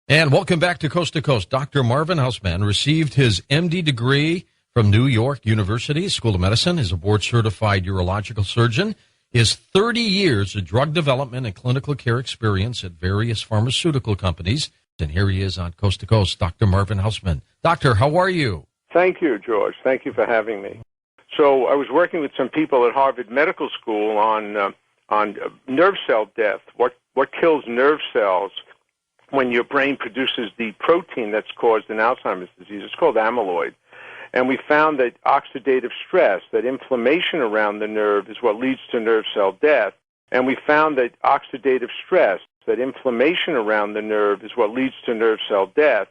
And welcome back to Coast. Dr. Marvin Hausman received his MD degree from New York University School of Medicine. Is a board-certified urological surgeon. His 30 years of drug development and clinical care experience at various pharmaceutical companies. And here he is on Coast to Coast, Dr. Marvin Hausman. Doctor, how are you? Thank you, George. Thank you for having me. So I was working with some people at Harvard Medical School on nerve cell death. What kills nerve cells when your brain produces the protein that's caused in Alzheimer's disease? It's called amyloid. And we found that oxidative stress, that inflammation around the nerve, is what leads to nerve cell death. And we found that oxidative stress, that inflammation around the nerve, is what leads to nerve cell death.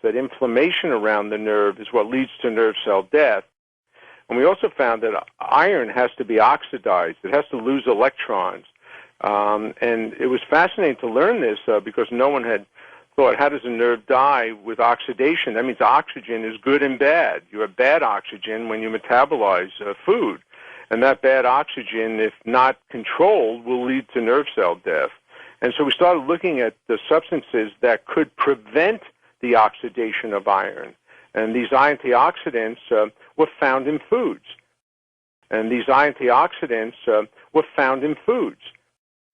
That inflammation around the nerve is what leads to nerve cell death. And we also found that iron has to be oxidized. It has to lose electrons. And it was fascinating to learn this because no one had thought, how does a nerve die with oxidation? That means oxygen is good and bad. You have bad oxygen when you metabolize food. And that bad oxygen, if not controlled, will lead to nerve cell death. And so we started looking at the substances that could prevent the oxidation of iron. And these antioxidants were found in foods. And these antioxidants were found in foods.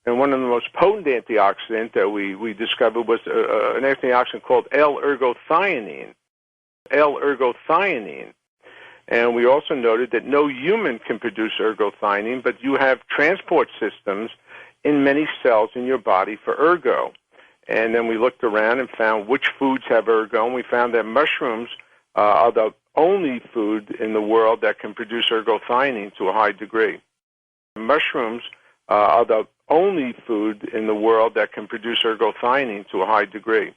And one of the most potent antioxidants that we discovered was an antioxidant called L-ergothioneine. L-ergothioneine. And we also noted that no human can produce ergothioneine, but you have transport systems in many cells in your body for ergo. And then we looked around and found which foods have ergo, and we found that mushrooms are the only food in the world that can produce ergothioneine to a high degree. Mushrooms are the only food in the world that can produce ergothioneine to a high degree.